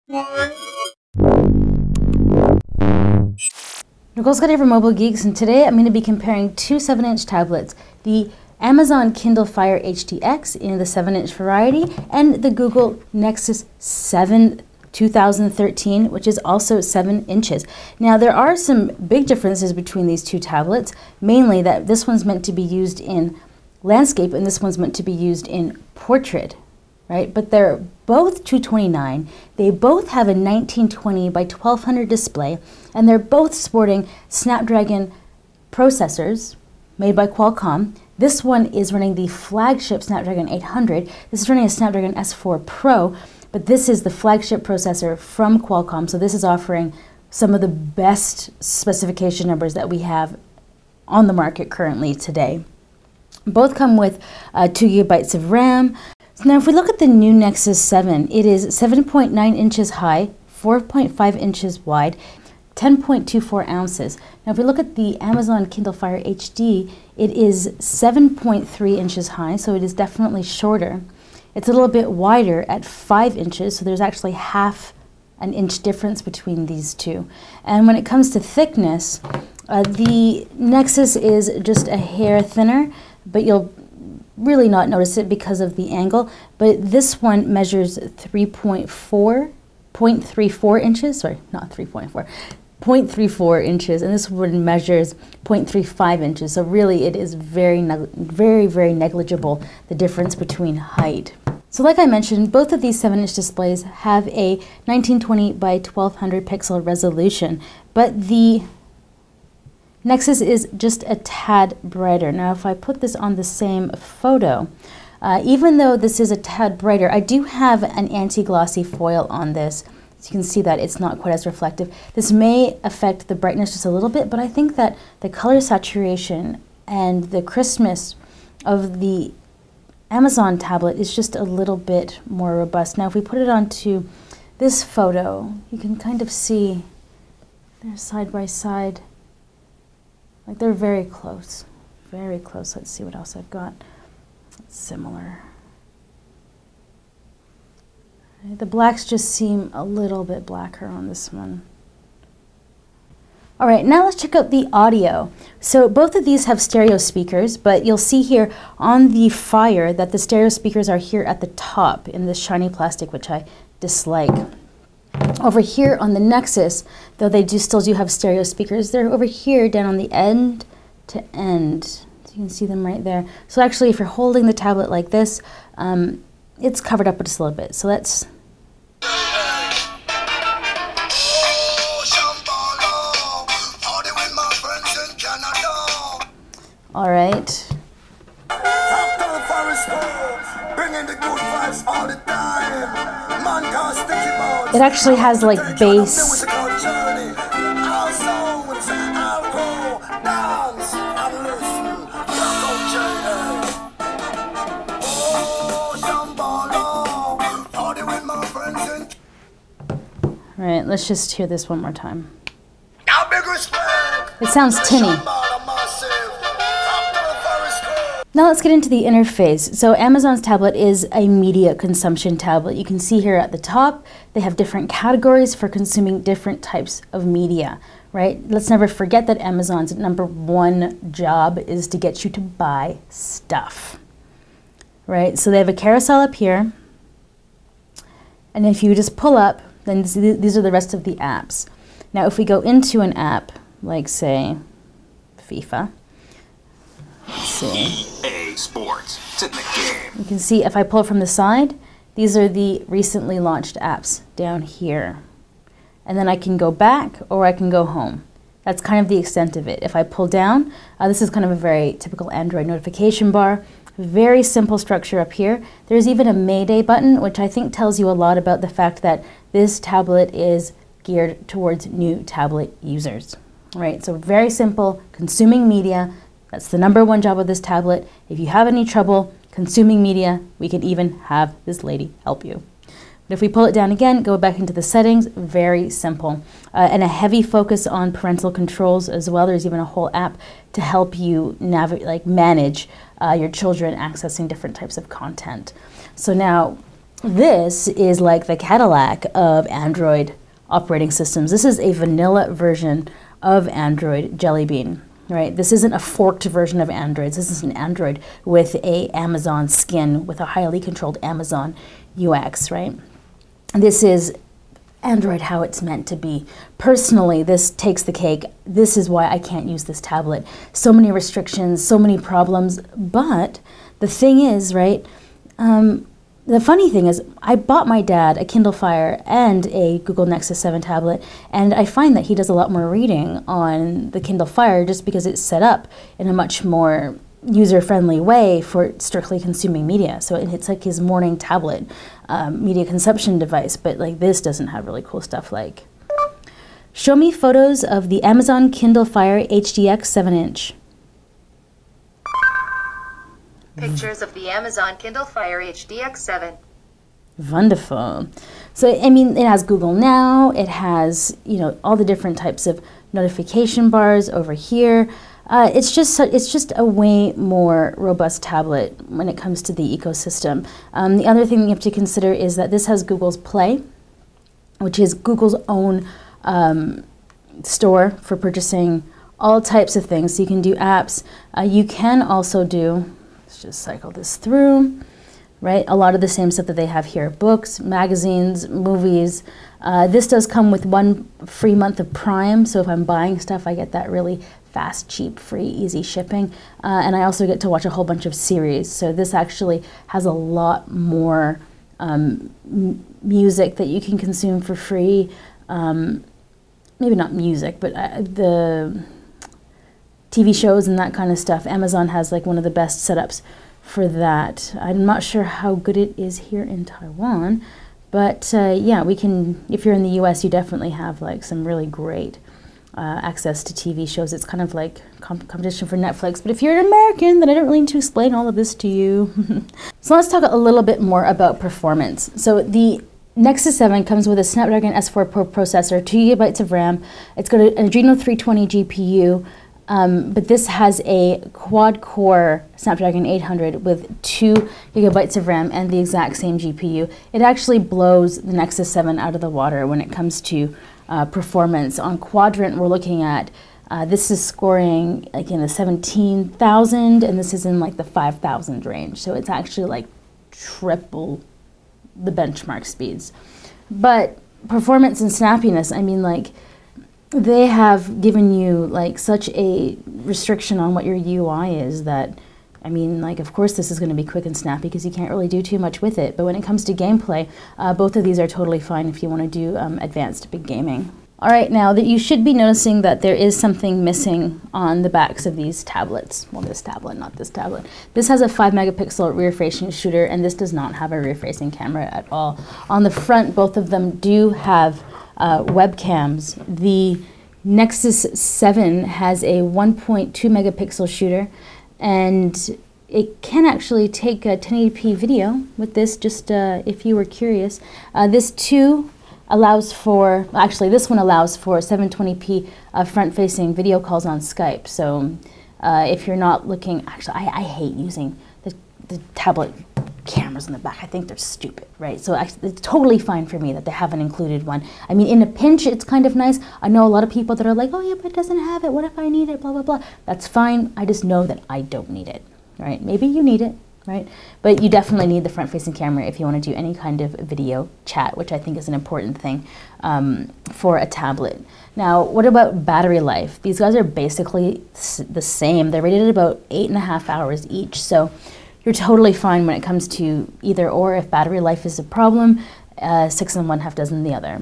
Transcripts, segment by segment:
Nicole's Got It for Mobile Geeks, and today I'm going to be comparing two 7-inch tablets, the Amazon Kindle Fire HDX in the 7-inch variety and the Google Nexus 7 2013, which is also 7 inches. Now there are some big differences between these two tablets, mainly that this one's meant to be used in landscape and this one's meant to be used in portrait, right? But they're both 229. They both have a 1920 by 1200 display, and they're both sporting Snapdragon processors made by Qualcomm. This one is running the flagship Snapdragon 800. This is running a Snapdragon S4 Pro, but this is the flagship processor from Qualcomm, so this is offering some of the best specification numbers that we have on the market currently today. Both come with 2 GB of RAM. So now if we look at the new Nexus 7, it is 7.9 inches high, 4.5 inches wide, 10.24 ounces. Now if we look at the Amazon Kindle Fire HD, it is 7.3 inches high, so it is definitely shorter. It's a little bit wider at 5 inches, so there's actually half an inch difference between these two. And when it comes to thickness, the Nexus is just a hair thinner, but you'll really not notice it because of the angle. But this one measures 0.34 inches, sorry, not 3.4, 0.34 inches, and this one measures 0.35 inches. So really it is very negligible, the difference between height. So like I mentioned, both of these 7-inch displays have a 1920 by 1200 pixel resolution, but the Nexus is just a tad brighter. Now if I put this on the same photo, even though this is a tad brighter, I do have an anti-glossy foil on this. So you can see that it's not quite as reflective. This may affect the brightness just a little bit, but I think that the color saturation and the crispness of the Amazon tablet is just a little bit more robust. Now if we put it onto this photo, you can kind of see they're side by side. Like they're very close, very close. Let's see what else I've got. It's similar. The blacks just seem a little bit blacker on this one. All right, now let's check out the audio. So both of these have stereo speakers, but you'll see here on the Fire that the stereo speakers are here at the top in this shiny plastic, which I dislike. Over here on the Nexus, though they still do have stereo speakers, they're over here down on the end to end. So you can see them right there. So actually, if you're holding the tablet like this, it's covered up just a little bit. So let's... All right. It actually has like bass. All right, let's just hear this one more time. It sounds tinny. Now let's get into the interface. So Amazon's tablet is a media consumption tablet. You can see here at the top, they have different categories for consuming different types of media, right? Let's never forget that Amazon's #1 job is to get you to buy stuff, right? So they have a carousel up here, and if you just pull up, then these are the rest of the apps. Now if we go into an app, like say FIFA, let's see. EA Sports. It's in the game. You can see if I pull from the side, these are the recently launched apps down here. And then I can go back or I can go home. That's kind of the extent of it. If I pull down, this is kind of a very typical Android notification bar. Very simple structure up here. There's even a Mayday button, which I think tells you a lot about the fact that this tablet is geared towards new tablet users. Right, so very simple, consuming media. That's the #1 job of this tablet. If you have any trouble consuming media, we can even have this lady help you. But if we pull it down again, go back into the settings, very simple. And a heavy focus on parental controls as well. There's even a whole app to help you manage your children accessing different types of content. So now This is like the Cadillac of Android operating systems. This is a vanilla version of Android Jelly Bean, right? This isn't a forked version of Androids. This is an Android with a Amazon skin, with a highly controlled Amazon UX, right? This is Android how it's meant to be. Personally, this takes the cake. This is why I can't use this tablet. So many restrictions, so many problems, but the thing is, right, the funny thing is, I bought my dad a Kindle Fire and a Google Nexus 7 tablet, and I find that he does a lot more reading on the Kindle Fire just because it's set up in a much more user-friendly way for strictly consuming media. So it's like his morning tablet media consumption device, but like this doesn't have really cool stuff like, show me photos of the Amazon Kindle Fire HDX 7-inch. Pictures of the Amazon Kindle Fire HDX 7. Wonderful. So, I mean, it has Google Now, it has, you know, all the different types of notification bars over here. It's just a way more robust tablet when it comes to the ecosystem. The other thing you have to consider is that this has Google's Play, which is Google's own store for purchasing all types of things. So you can do apps. You can also do, let's just cycle this through, right? A lot of the same stuff that they have here, books, magazines, movies. This does come with 1 free month of Prime, so if I'm buying stuff, I get that really fast, cheap, free, easy shipping. And I also get to watch a whole bunch of series. So this actually has a lot more music that you can consume for free. Maybe not music, but the TV shows and that kind of stuff. Amazon has like one of the best setups for that. I'm not sure how good it is here in Taiwan, but yeah, we can, if you're in the US, you definitely have like some really great access to TV shows. It's kind of like competition for Netflix, but if you're an American, then I don't really need to explain all of this to you. So let's talk a little bit more about performance. So the Nexus 7 comes with a Snapdragon S4 Pro processor, 2 GB of RAM. It's got an Adreno 320 GPU, but this has a quad-core Snapdragon 800 with 2 GB of RAM and the exact same GPU. It actually blows the Nexus 7 out of the water when it comes to performance. On Quadrant, we're looking at, this is scoring like in the 17,000, and this is in like the 5,000 range. So it's actually like triple the benchmark speeds. But performance and snappiness, I mean, like, they have given you like such a restriction on what your UI is that, I mean, like, of course this is going to be quick and snappy because you can't really do too much with it. But when it comes to gameplay, both of these are totally fine if you want to do advanced big gaming. All right, now that you should be noticing that there is something missing on the backs of these tablets. Well, this tablet, not this tablet. This has a 5 megapixel rear-facing shooter, and this does not have a rear-facing camera at all. On the front, both of them do have webcams. The Nexus 7 has a 1.2 megapixel shooter, and it can actually take a 1080p video with this, just if you were curious. This too allows for, actually this one allows for 720p front-facing video calls on Skype. So if you're not looking, actually I hate using the tablet cameras in the back. I think they're stupid, right? So actually, it's totally fine for me that they haven't included one. I mean, in a pinch, it's kind of nice. I know a lot of people that are like, oh yeah, but it doesn't have it. What if I need it? Blah, blah, blah. That's fine. I just know that I don't need it, right? Maybe you need it, right? But you definitely need the front-facing camera if you want to do any kind of video chat, which I think is an important thing for a tablet. Now, what about battery life? These guys are basically the same. They're rated at about 8.5 hours each. So you're totally fine when it comes to either or. If battery life is a problem, 6 in one, half dozen the other.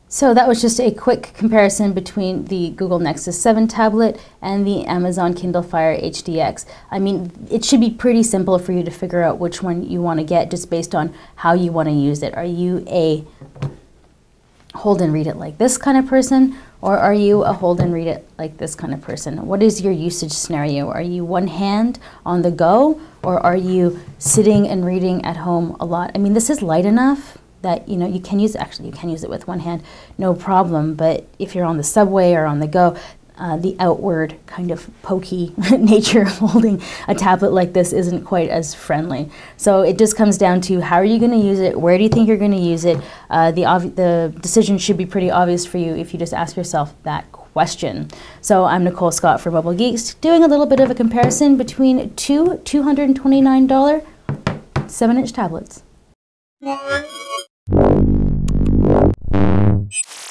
So that was just a quick comparison between the Google Nexus 7 tablet and the Amazon Kindle Fire HDX. I mean, it should be pretty simple for you to figure out which one you want to get just based on how you want to use it. Are you a hold and read it like this kind of person, or are you a hold and read it like this kind of person? What is your usage scenario? Are you one hand on the go, or are you sitting and reading at home a lot? I mean, this is light enough that, you know, you can use, actually you can use it with one hand, no problem. But if you're on the subway or on the go, the outward kind of pokey nature of holding a tablet like this isn't quite as friendly. So it just comes down to how are you going to use it, where do you think you're going to use it. The decision should be pretty obvious for you if you just ask yourself that question. So I'm Nicole Scott for Mobile Geeks, doing a little bit of a comparison between two $229 7-inch tablets. What?